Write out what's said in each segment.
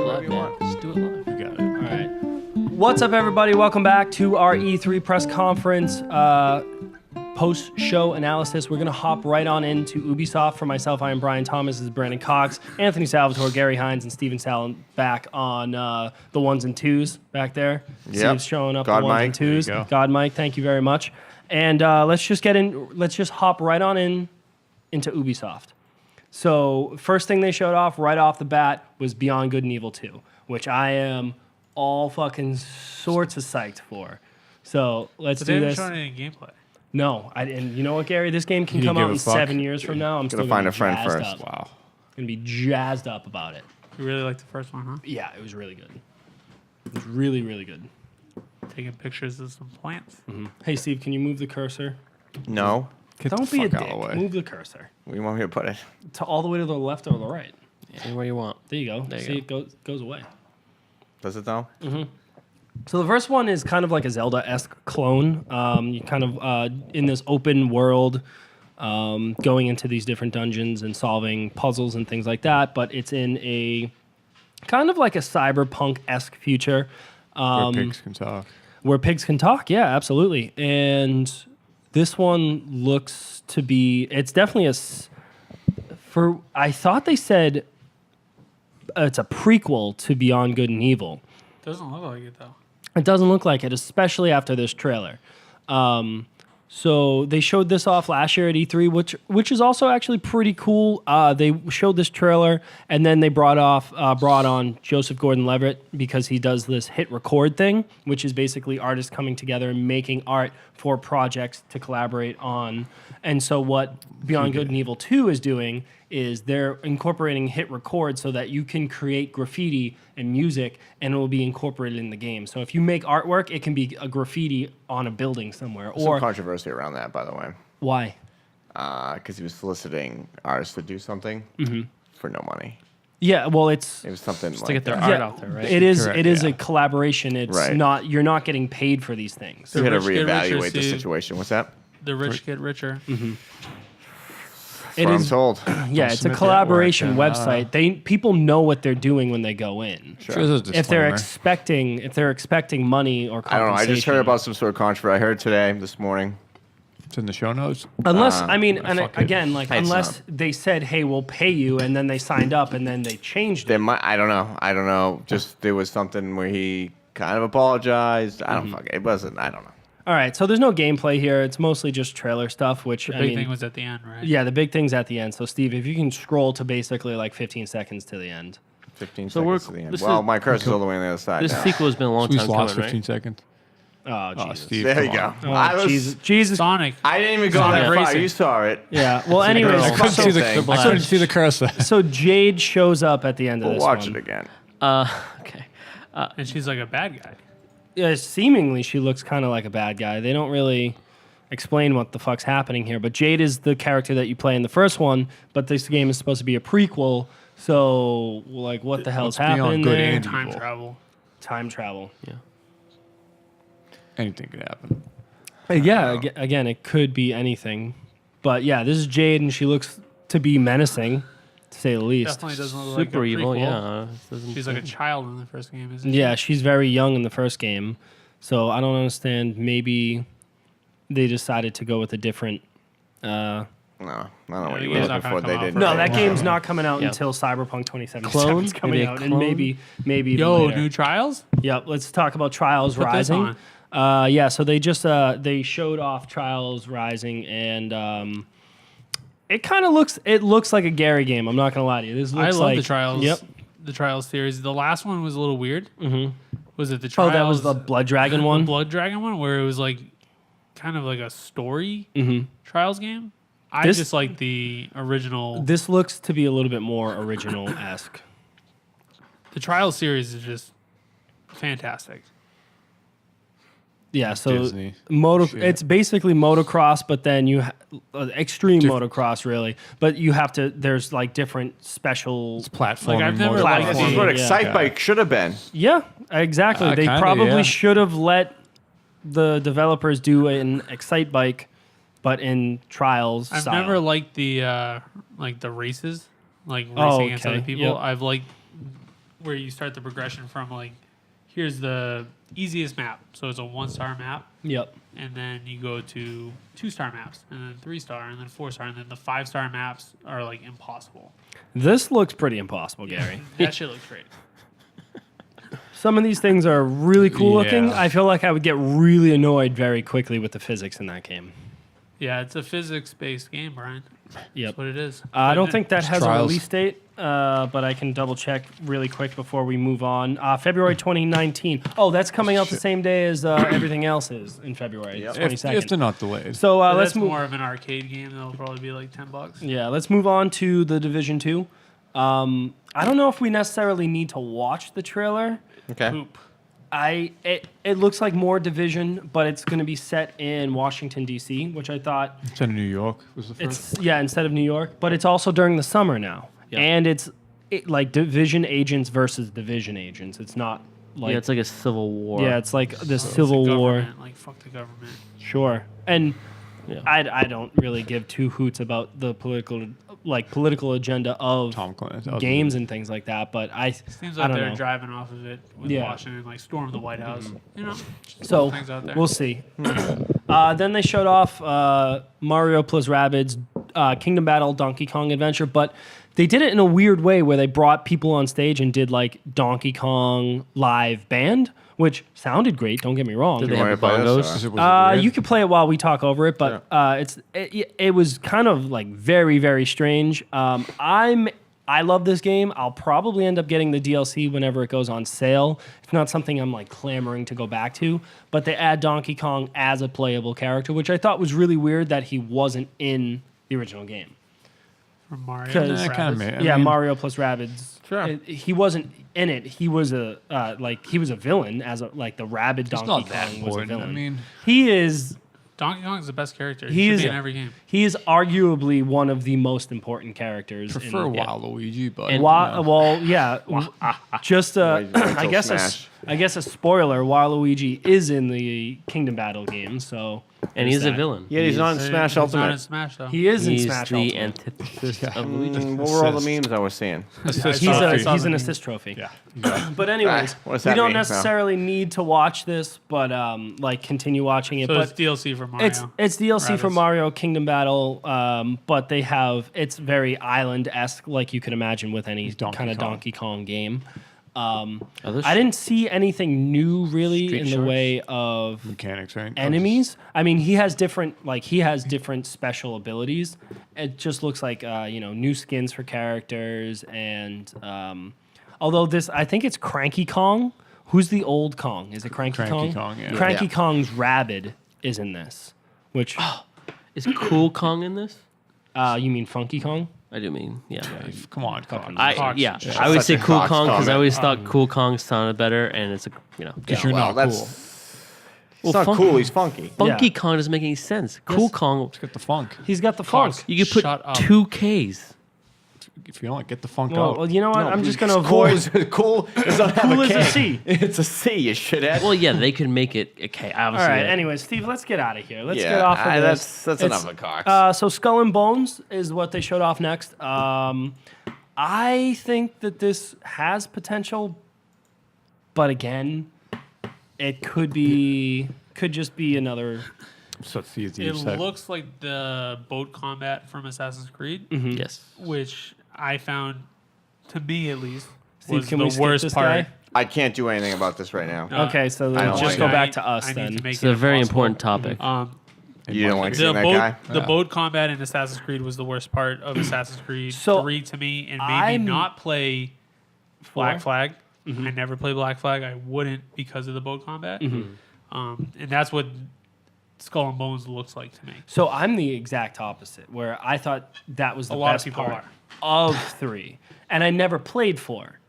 live, man. Just do it live. You got it. All right. What's up, everybody? Welcome back to our E3 press conference post-show analysis. We're going to hop right on into Ubisoft. For myself, I am Brian Thomas. This is Brandon Cox, Anthony Salvatore, Gary Hines, and Steven Sallin back on the ones and twos back there. Yep. Steve's showing up God the ones Mike. and twos. There you go. God Mike, thank you very much. And let's just hop right on into Ubisoft. So first thing they showed off right off the bat was Beyond Good and Evil 2, which I am all fucking sorts of psyched for. So let's do this. They haven't shown any gameplay. No, and you know what, Gary? This game can You come give out a in fuck? 7 years from now. I'm still Gonna find a friend jazzed first. up. Wow. Gonna be jazzed up about it. You really liked the first one, huh? Yeah, it was really good. It was really, really good. Taking pictures of some plants. Hey, Steve, can you move the cursor? No. Don't be a fuck out dick. of the way. Move the cursor Where do you want me to put it? to all the way to the left or the right. Anywhere you want. There you go. There you See, it goes away. Does it though? So the first one is kind of like a Zelda-esque clone. You kind of in this open world, going into these different dungeons and solving puzzles and things like that. But it's in a kind of like a cyberpunk-esque future. Where pigs can talk. Where pigs can talk, yeah, absolutely. And this one looks to be, it's definitely I thought they said it's a prequel to Beyond Good and Evil. Doesn't look like it, though. It doesn't look like it, especially after this trailer. So they showed this off last year at E3, which is also actually pretty cool. They showed this trailer, and then they brought on Joseph Gordon-Levitt because he does this hit record thing, which is basically artists coming together and making art for projects to collaborate on. And so what Beyond Good and Evil 2 is doing is they're incorporating hit record so that you can create graffiti and music and it will be incorporated in the game. So if you make artwork, it can be a graffiti on a building somewhere. There's some controversy around that, by the way. Why? Because he was soliciting artists to do something for no money. Yeah, well, it was something Just like to get their that. art out there, right? It is. Correct, It is yeah. a collaboration. It's Right. not. You're not getting paid for these things. So we had to rich get richer, reevaluate the Steve. situation. What's that? The rich get richer. That's It what I'm is- told. Yeah, it's a submit the collaboration artwork, website. People know what they're doing when they go in. Sure. If they're expecting money or I compensation. don't know. I just heard about some sort of controversy. I heard this morning. It's in the show notes. Unless I mean, and fuck it. again, like It's unless they said, "Hey, we'll pay you," and then they signed up, and then they changed They it. might. I don't know. Just there was something where he kind of apologized. I don't fuck it. It wasn't. I don't know. All right, so there's no gameplay here. It's mostly just trailer stuff. Which The I big mean, thing was at the end, right? yeah, the big thing's at the end. So Steve, if you can scroll to basically like 15 seconds to the end. 15 So seconds to the end. this Well, is- my cursor's all the way on the other side This now. sequel has been a long We time lost coming, 15 right? seconds. Oh, Jesus. Steve, There you come go. on. I was, Jesus. Sonic. I didn't even go Sonic that far. Racing. You saw it. Yeah. Well, anyways, I couldn't, So- see the, thing. I couldn't see the cursor. so Jade shows up at the end of We'll this watch one. it again. Okay. And she's like a bad guy. Yeah, seemingly she looks kind of like a bad guy. They don't really explain what the fuck's happening here, but Jade is the character that you play in the first one, but this game is supposed to be a prequel, so like what the hell's What's beyond happening good there? and Time evil. travel. Time travel. Anything could happen. Yeah, again, it could be anything. But yeah, this is Jade, and she looks to be menacing, to say the least. Definitely doesn't look like a Super evil, prequel. yeah. It doesn't- She's like a child in the first game, isn't she? Yeah, she's very young in the first game, so I don't understand. Maybe they decided to go with a different... No, I don't know what the you game's were not looking gonna for. come They out didn't. for No, a that while. game's not coming out Yeah. until Cyberpunk 2077 Clone? is coming Maybe a out, and clone? maybe even Yo, later. new trials? Yep, let's talk about Trials Put this Rising. Yeah, so they just they showed off Trials Rising, and it kind of looks like a Gary game. I'm not gonna lie to you. This I looks love like the trials. Yep. The trials series. The last one was a little weird. Mm-hmm. Was it the trials? Oh, that was the Blood Dragon the one. Blood Dragon one, where it was like kind of like a story trials game. I This- just like the original. This looks to be a little bit more original esque. The trials series is just fantastic. Yeah, so Disney shit. it's basically motocross, but then extreme motocross really. But you have to. There's like different special. Platforming. Like, I've never mode. liked This the- is what Yeah. Excite Bike should have been. Yeah, exactly. They kinda, probably yeah. should have let the developers do an Excite Bike, but in Trials I've style. never liked the races, like racing Oh, against okay. other people. Yep. I've liked where you start the progression from like, here's the easiest map. So it's a 1-star map. Yep. And then you go to 2-star maps, and then 3-star, and then 4-star, and then the 5-star maps are like impossible. This looks pretty impossible, Gary. That shit looks great. Some of these things are really cool looking. Yeah. I feel like I would get really annoyed very quickly with the physics in that game. Yeah, it's a physics-based game, Brian. Yep. That's what it is. I don't But think that has a trials. release date, but I can double check really quick before we move on. February 2019. Oh, that's coming out the same day as everything else is in February. Yep. 22nd. If they're not delayed. So But let's that's move. more of an arcade game. That'll probably be like $10. Yeah, let's move on to the Division 2. I don't know if we necessarily need to watch the trailer. Okay. Poop. It looks like more Division, but it's going to be set in Washington D.C., which I thought It's in New York. Was the first. it's instead of New York, but it's also during the summer now, Yep. and it's like Division agents versus Division agents. It's not like yeah, it's like a civil war. yeah, it's like the It's Civil the War. government, like, fuck the government. Sure, and Yeah. I don't really give two hoots about the political agenda of Tom Clancy. games and things like that, but Seems I like don't they're know. driving off of it with Yeah. Washington, like storm the White House. You know, So things out there. we'll see. Then they showed off Mario plus Rabbids Kingdom Battle Donkey Kong Adventure, but they did it in a weird way where they brought people on stage and did like Donkey Kong live band, which sounded great. Don't get me wrong. Did they want have the me to play this, bongos? or- Was it weird? You could play it while we talk over it, but it was kind of like very, very strange. I love this game. I'll probably end up getting the DLC whenever it goes on sale. It's not something I'm like clamoring to go back to, but they add Donkey Kong as a playable character, which I thought was really weird that he wasn't in the original game. From Mario. 'Cause- and Yeah, That kind of Rabbids. made. Yeah, Mario plus Rabbids. Sure. He wasn't in it. He was a he was a villain as like the Rabid Donkey not that Kong was a important. villain. I mean- he is. Donkey Kong is the best character. He He should is- be in every game. He is arguably one of the most important characters. Prefer in, Waluigi, but And- Well, yeah. Just Wait I till guess Smash. I guess a spoiler. Waluigi is in the Kingdom Battle game, so And there's he's a that. villain. Yeah, he's not in Smash He's not in Ultimate. Smash though. He is in He's Smash the Ultimate. antithesis of Luigi. What were all the Assist. memes I was seeing? Assist He's trophy. he's an assist trophy. Yeah. But anyways, what does we that don't mean? No. necessarily need to watch this, but like continue watching it. So but it's DLC for Mario. It's DLC for Rabbids. Mario Kingdom Battle, but they have it's very island-esque, like you can imagine with any Donkey kind of Kong. Donkey Kong game. Other I didn't see anything new really Street in the Sharks? way of Mechanics, right? enemies. I mean, he has different special abilities. It just looks like new skins for characters, and although I think it's Cranky Kong. Who's the old Kong? Is it Cranky Kong? Kong, yeah. Cranky Yeah. Kong's Rabid is in this. Which Is Cool Kong in this? you mean Funky Kong? I do mean, yeah. Come on, Kong. I Fox. yeah. Yeah. I would Such say a Cool Fox Kong because I comment. always thought Cool Kong sounded better, and it's a Because you're Well, not that's cool. It's not Funky- cool. He's funky. Funky Yeah. Kong doesn't make any sense. Cool Kong, Let's get the funk. He's got the funk. Fox. you could put Shut up. 2 Ks. If you don't get the funk Well, out. you know what? No, I'm just because gonna cool avoid. is- Cool does not have Cool a is K. a C. It's a C. You shithead. Well, yeah, they could make it a K. All Obviously, right. yeah. Anyway, Steve, let's get out of here. Let's yeah, get off of this. that's It's- enough of Cox. So Skull and Bones is what they showed off next. I think that this has potential, but again, it could just be another. So it's easy. It looks like the boat combat from Assassin's Creed, Yes. which I found, to me at least, Steve, was can we the skip worst this part. guy? I can't do anything about this right now. Okay, so I then don't just like go that. back to us I need then. to make It's it a very impossible. important topic. You don't like The seeing that guy? boat, the boat combat in Assassin's Creed was the worst part of Assassin's Creed So, 3 to me, and made I'm- me not play Black Flag. Mm-hmm. I never play Black Flag. I wouldn't because of the boat combat, and that's what Skull and Bones looks like to me. So I'm the exact opposite, where I thought that was the A lot of best people part of 3, and I never played 4,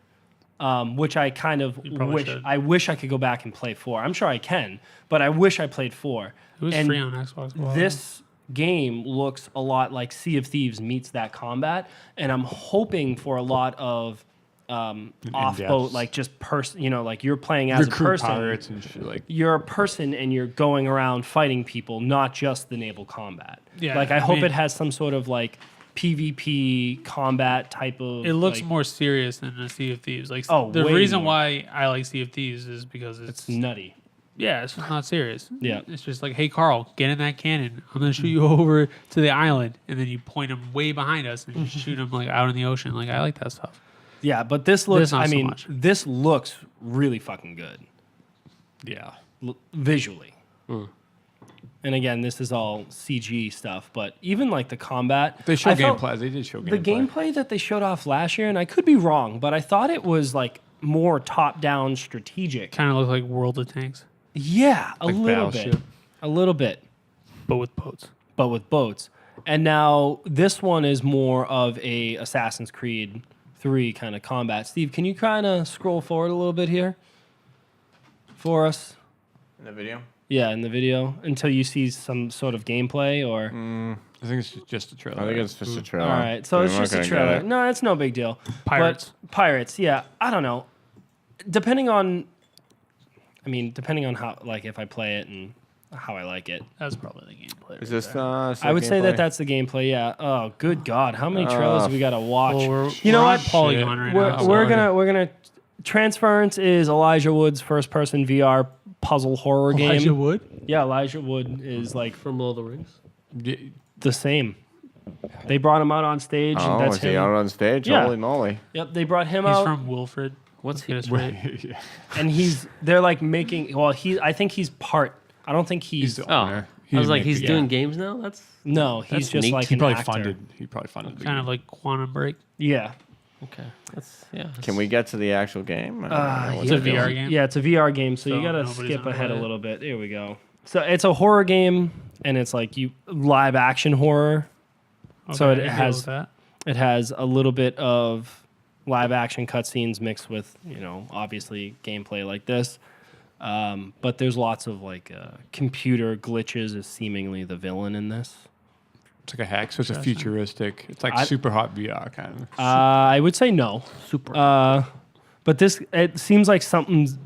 which I kind of probably wish. should. I wish I could go back and play 4. I'm sure I can, but I wish I played 4. It was And free on Xbox One. This game looks a lot like Sea of Thieves meets that combat, and I'm hoping for a lot of off boat, like just like you're playing as a recruit person. pirates and shit. Like You're a person and you're going around fighting people, not just the naval combat. Yeah, Like I I hope mean- it has some sort of like PvP combat type of. It looks like, more serious than a Sea of Thieves. Like Oh, the way reason more. why I like Sea of Thieves is because it's nutty. it's just not serious. Yeah. It's just like, hey Carl, get in that cannon. I'm gonna shoot you over to the island, and then you point them way behind us and just shoot them like out in the ocean. Like I like that stuff. Yeah, but this looks. not I so mean, much. this looks really fucking good Yeah. visually. And again, this is all CG stuff, but even like the combat, They show I felt gameplay. They did show gameplay. The gameplay that they showed off last year, and I could be wrong, but I thought it was like more top-down strategic. Kind of look like World of Tanks, Yeah, a Like little bit, Battleship. a little bit, but with boats. but with boats. And now this one is more of a Assassin's Creed 3 kind of combat. Steve, can you kind of scroll forward a little bit here for us? In the video. Yeah, in the video until you see some sort of gameplay or. I think it's just a trailer. I think it's just a trailer. All right, so We're it's not just a gonna get trailer. it. No, it's no big deal. Pirates. But pirates, yeah. I don't know. Depending on how, like, if I play it and how I like it. That's probably the gameplay. Is right this? there. I would say that that's the gameplay. Yeah. Oh, good God! How many trailers do we got to watch? Well, you know we're what? on Polygon right We're, now. we're gonna. Transference is Elijah Wood's first-person VR puzzle horror Elijah game. Wood. Yeah, Elijah Wood is like From Lord of the Rings. the same. They brought him out on stage, Oh, and that's is he him. out on stage? Yeah. Holy moly! Yep, they brought him He's out. from Wilfred. What's he? Get us right. And they're like making. Well, I think he's part. I don't think He's he's. the Oh, owner. I was like, didn't he's make doing the- games now. That's No, he's That's just neat. like He an probably actor. funded. He probably funded. the Kind of game. like Quantum Break. Yeah. okay. That's that's- Can we get to the actual game? I don't know It's what's a going VR on. game. Yeah, it's a VR game, so you So gotta nobody's skip gonna ahead a play it. little bit. There we go. So it's a horror game, and it's like live action horror. So Okay, it I can has- deal with that. It has a little bit of live action cutscenes mixed with, obviously gameplay like this. But there's lots of like computer glitches is seemingly the villain in this. It's like a hack, so it's a futuristic. It's like I- super hot VR kind of. I would say no. super. But it seems like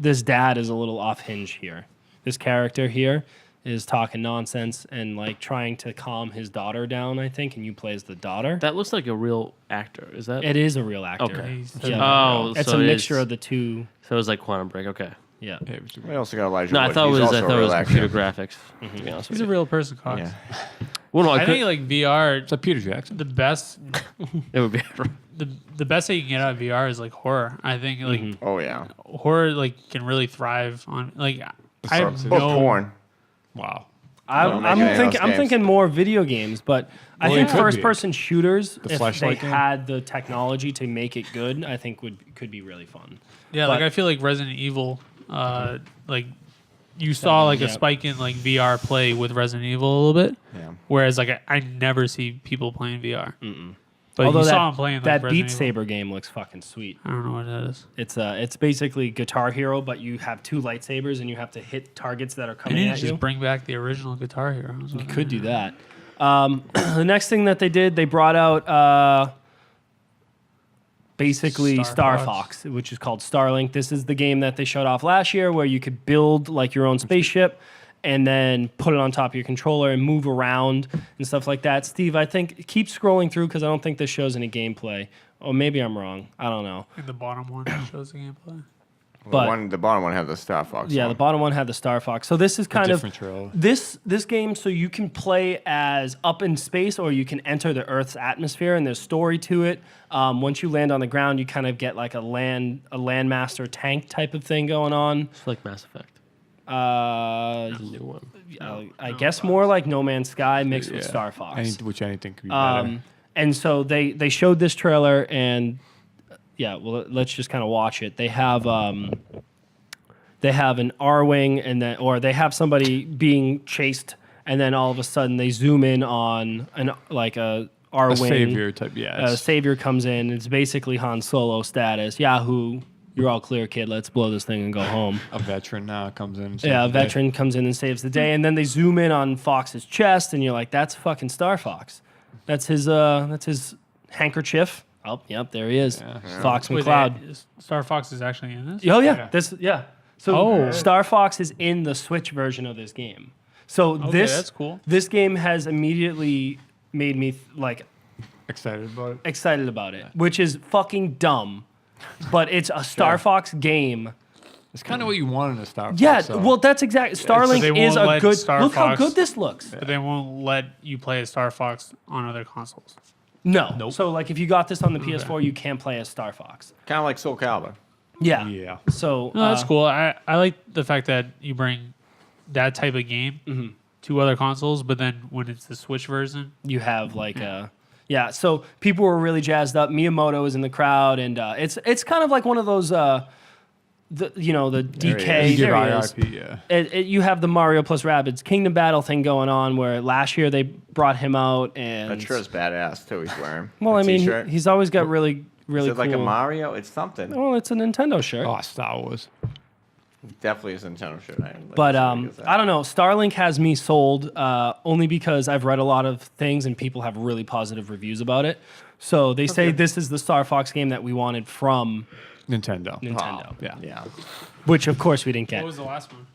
this dad is a little off hinge here. This character here is talking nonsense and like trying to calm his daughter down, I think, and you play as the daughter. that looks like a real actor. Is that? It is a real actor. Okay. He's Yeah. Oh, It's so a it mixture is- of the two. So it was like Quantum Break. Okay. Yeah. Yeah, it was- We also got Elijah. No, I Wood. thought it He's was. also I a thought it real was actor. computer graphics. To be honest with a you. real person, Cox. Yeah. Well, no, I, I could. think like VR, It's like Peter Jackson. the best, It would be. the best that you can get out of VR is like horror. I think like Oh yeah. horror like can really thrive on like I have Or no porn. Wow. I'm making any of those I'm games. thinking more video games, but I Well, think it could be. first-person shooters, if they flashlight game? had the technology to make it good, I think could be really fun. Yeah, like But- I feel like Resident Evil, like you saw like a yeah. spike in like VR play with Resident Evil a little bit, Yeah. whereas like I never see people playing VR. But Although you that, saw them playing like, that Resident Beat Evil. Saber game looks fucking sweet. I don't know what that is. It's basically Guitar Hero, but you have two lightsabers and you have to hit targets that are I coming need to at just you. bring back the original Guitar Hero. You could do that. The next thing that they did, they brought out basically Star Starfox, Fox. which is called Starlink. This is the game that they showed off last year where you could build like your own spaceship and then put it on top of your controller and move around and stuff like that. Steve, I think keep scrolling through because I don't think this shows any gameplay. Or maybe I'm wrong. I don't know. And the bottom one shows the gameplay. But- The bottom one had the Starfox. Yeah, the bottom one had the Starfox. So this is kind of different trailer. this game. So you can play as up in space, or you can enter the Earth's atmosphere, and there's story to it. Once you land on the ground, you kind of get like a landmaster tank type of thing going on. It's like Mass Effect. Uh, The new one. I guess more like No Man's Sky mixed with Star Fox. Which anything could be better. And so they showed this trailer, and yeah, well, let's just kind of watch it. They have an R-wing, and then or they have somebody being chased, and then all of a sudden they zoom in on a R-wing. A savior type, yeah. A savior comes in. It's basically Han Solo status. Yahoo! You're all clear, kid. Let's blow this thing and go home. A veteran comes in. and Yeah, a saves the day. veteran comes in and saves the day, and then they zoom in on Fox's chest, and you're like, "That's fucking Star Fox. That's his handkerchief." Oh, yep, there he is, Fox McCloud. Star Fox is actually in this? Oh yeah, yeah. So Oh. Star Fox is in the Switch version of this game. So Okay, that's cool. This game has immediately made me Excited about it. excited about it, which is fucking dumb. But it's a Star Fox game. It's kind of what you want in a Star Fox. Yeah, so. well, that's exactly. Starlink they is won't a let good. Star Look how Fox- good this looks. But they won't let you play as Star Fox on other consoles. No. So, like, if you got this on the PS4, you can't play as Star Fox. Kind of like Soul Calibur. Yeah. Yeah. So, No, that's cool. I like the fact that you bring that type of game to other consoles, but then when it's the Switch version, you have like yeah. So people were really jazzed up. Miyamoto is in the crowd, and it's kind of like one of those the DK. You give There he is. IRP, yeah. You have the Mario plus Rabbids Kingdom Battle thing going on, where last year they brought him out, and That shirt's badass too. He's wearing. well, A I mean, t-shirt. he's always got really Is it like a cool- Mario? It's something. Well, it's a Nintendo shirt. Oh, Star Wars. Definitely is a Nintendo shirt. But I don't know. Starlink has me sold only because I've read a lot of things and people have really positive reviews about it. So they say this is the Star Fox game that we wanted from Nintendo. Nintendo, Yeah. Yeah. which of course we didn't get. what was the last one?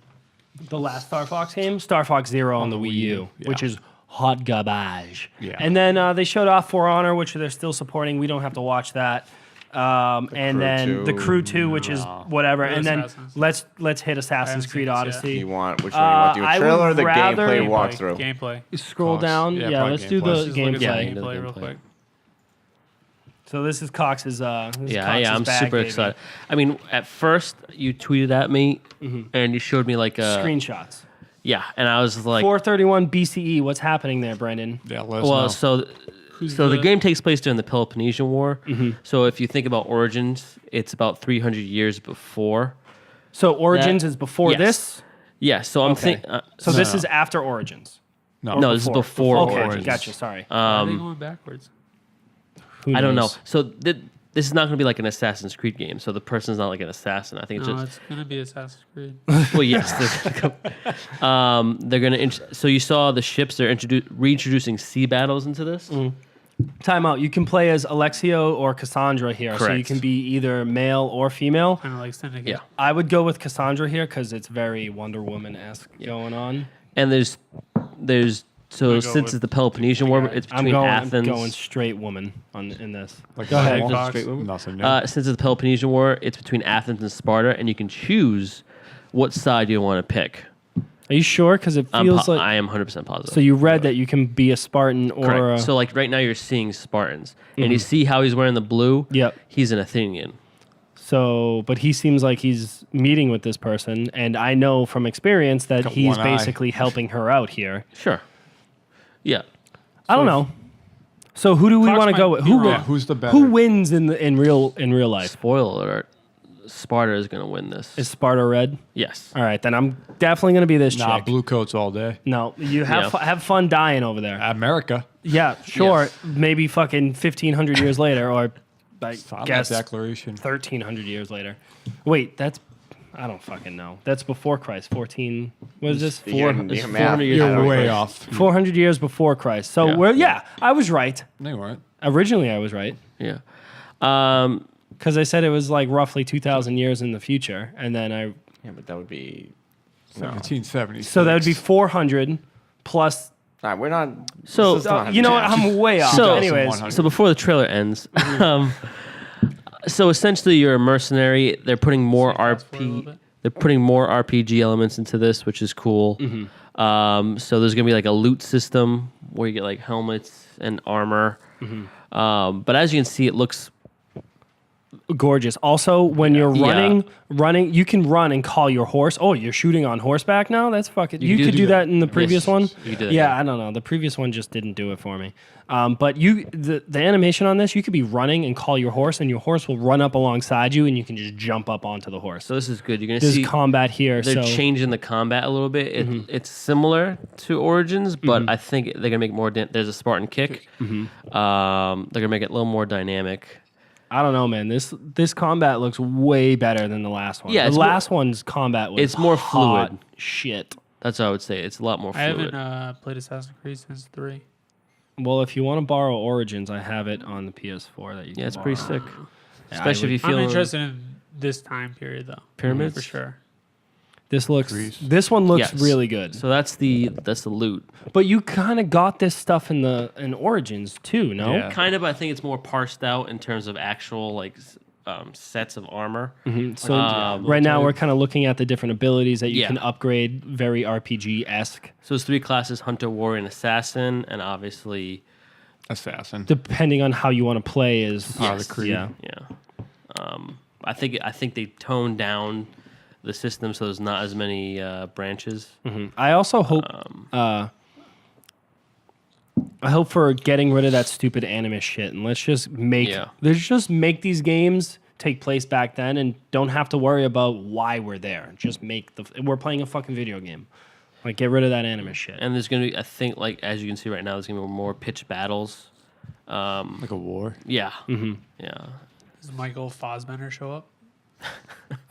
The last Star Fox game, Star Fox Zero on the Wii U, yeah. which is hot garbage. Yeah. And then they showed off For Honor, which they're still supporting. We don't have to watch that. And Crew then 2, the Crew 2, which is whatever. Or And then Assassins. let's hit Assassin's haven't Creed seen this yet. Odyssey. You want which one? You want the I trailer or would the rather- gameplay Gameplay. walkthrough? Gameplay. Scroll Cox. down. Yeah, Yeah, probably let's do gameplay. the Let's just look at gameplay. the into the gameplay real gameplay. quick. So this is Cox's. Yeah, I'm super excited. I mean, at first you tweeted at me and you showed me like a Screenshots. yeah, and I was like, 431 BCE. What's happening there, Brendan? Yeah, let us well, know. so the game takes place during the Peloponnesian War. Mm-hmm. So if you think about Origins, it's about 300 years before. So Origins is before yes. this. Yes. So I'm Okay. thinking. So this No. is after Origins. no, No, this is before Okay, Origins. gotcha. Sorry. Why are they going backwards? Who I don't know. knows? So this is not going to be like an Assassin's Creed game. So the person's not like an assassin. I think it's No, just it's gonna be Assassin's Creed. well, yes. They're going to. So you saw the ships. They're reintroducing sea battles into this. Time out. You can play as Alexio or Cassandra here. So you Correct. can be either male or female. Kind of like Syndicate. Yeah. I would go with Cassandra here because it's very Wonder Woman-esque going on. And there's so go since with it's the Peloponnesian War, it's I'm between going. Athens. I'm going straight woman in this. Like Go ahead. Fox, Fox. Nothing new. Since it's the Peloponnesian War, it's between Athens and Sparta, and you can choose what side you want to pick. Are you sure? Because it feels like. I am 100% positive. So you read that you can be a Spartan or Correct. a, So like right now you're seeing Spartans, and you see how he's wearing the blue. Yep. He's an Athenian. So, but he seems like he's meeting with this person, and I know from experience that Got he's one eye. basically helping her out here. Sure. Yeah. I don't know. So who do we Fox want to might go with? be Who wrong. yeah, who's the better? who wins in real life? Spoiler alert: Sparta is going to win this. Is Sparta red? Yes. All right, then I'm definitely gonna be this Nah, chick. blue coats all day. No, you have Yeah. have fun dying over there. America. Yeah, sure. Yes. Maybe fucking 1,500 years later, or I Silent guess declaration. 1,300 years later. Wait, I don't fucking know. That's before Christ. 14. What is this? You're- 400 you're 400 years You're before way Christ. off. 400 years before Christ. So Yeah. I was right. They weren't. Originally, I was right Yeah. because I said it was like roughly 2,000 years in the future, and then Yeah, but that would be. 1770. so that would be 400 plus. Nah, we're not. So, this is not You know what? chance. I'm way off. So- Anyways, 100. So before the trailer ends, so essentially you're a mercenary. They're putting more fast forward a little RP. bit. They're putting more RPG elements into this, which is cool. So there's gonna be like a loot system where you get like helmets and armor. But as you can see, it looks gorgeous. Also, when you're Yeah. running, you can run and call your horse. Oh, you're shooting on horseback now? That's fucking. You can could do do that. that in the previous Yes, one. you could do that, Yeah, yeah. I don't know. The previous one just didn't do it for me. But the animation on this, you could be running and call your horse, and your horse will run up alongside you, and you can just jump up onto the horse. so. This is good. You're gonna There's see combat here. they're So changing the combat a little bit. It's similar to Origins, but I think they're gonna make more. There's a Spartan kick. They're gonna make it a little more dynamic. I don't know, man. This combat looks way better than the last one. Yeah, the it's more- last one's combat was it's more hot fluid. shit. That's what I would say. It's a lot more I fluid. haven't played Assassin's Creed since 3. Well, if you want to borrow Origins, I have it on the PS4 that you can Yeah, it's pretty borrow. sick. Yeah, Especially if you I'm feel interested in this time period though. Pyramids? for sure. This looks. Grease. This one looks Yes. really good. So that's the loot. But you kind of got this stuff in Origins too, no? Yeah. Kind of, I think it's more parsed out in terms of actual like sets of armor. So Um, right now we're kind of looking at the different abilities that you Yeah. can upgrade, very RPG-esque, So it's 3 classes: Hunter, Warrior, and Assassin, and obviously, Assassin. depending on how you want to play. Is Part of the creed. Yeah. I think they toned down the system so there's not as many branches. I also hope. I hope for getting rid of that stupid anime shit and let's just make Yeah. these games take place back then and don't have to worry about why we're there. Just we're playing a fucking video game. Like get rid of that anime shit. And there's gonna be, I think, like as you can see right now, there's gonna be more pitched battles. Like a war. Yeah, yeah. Does Michael Fassbender show up?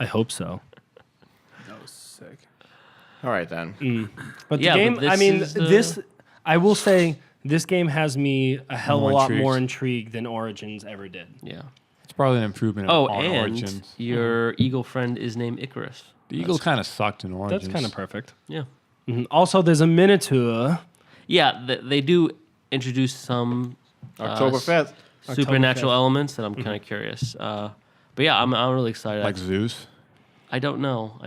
I hope so. That was sick. All right then. But the Yeah, but game, this I mean, is, this I will say this game has me a hell of a More lot intrigued. more intrigued than Origins ever did. Yeah. It's probably an improvement Oh, on and Origins. your eagle friend is named Icarus. The Eagle kind of sucked in Origins. That's kind of perfect. Yeah. Also, there's a Minotaur. Yeah, they do introduce some October 5th. supernatural 5th. elements that I'm kind of curious. But yeah, I'm really excited. Like Zeus. I don't know.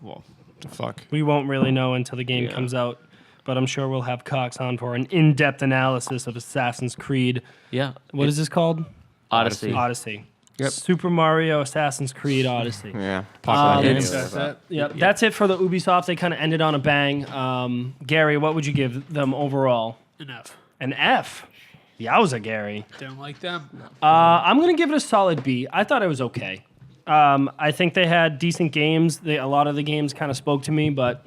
Well, the fuck. We won't really know until the game Yeah. comes out, but I'm sure we'll have Cox on for an in-depth analysis of Assassin's Creed. Yeah. What is this called? Odyssey? Odyssey. Yep. Super Mario Assassin's Creed Odyssey. Yeah. Popular That's games. it. Yep. That's it for the Ubisoft. They kind of ended on a bang. Gary, what would you give them overall? Enough. An F. Yowza, Gary. Don't like them. I'm going to give it a solid B. I thought it was okay. I think they had decent games. A lot of the games kind of spoke to me, but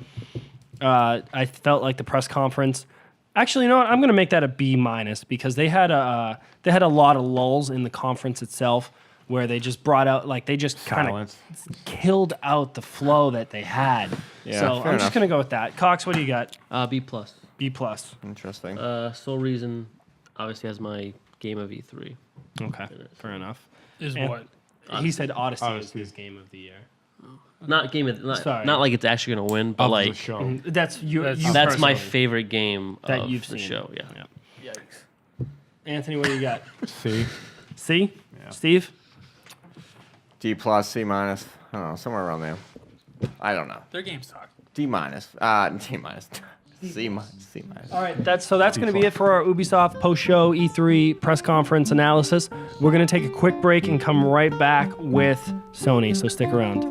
I felt like the press conference. Actually, you know what? I'm going to make that a B minus because they had a lot of lulls in the conference itself where they just brought out they just kind of Silence. killed out the flow that they had. Yeah, so fair I'm just enough. going to go with that. Cox, what do you got? B plus. B plus. Interesting. Sole Reason obviously has my game of E3. Okay, fair enough. Is And- what? He said Odyssey is Odyssey. his game of the year. Not game of Sorry. not like it's actually gonna win, but Of the like show. That's you. That's- you that's my personally. favorite game That of you've the seen. show. Yeah. Yeah. Yikes. Anthony, what do you got? See? C? Yeah. Steve? D plus, C minus. I don't know, somewhere around there. I don't know. Their games talk. D minus. D minus. C minus. C minus. All right, that's going to be it for our Ubisoft post-show E3 press conference analysis. We're going to take a quick break and come right back with Sony, so stick around.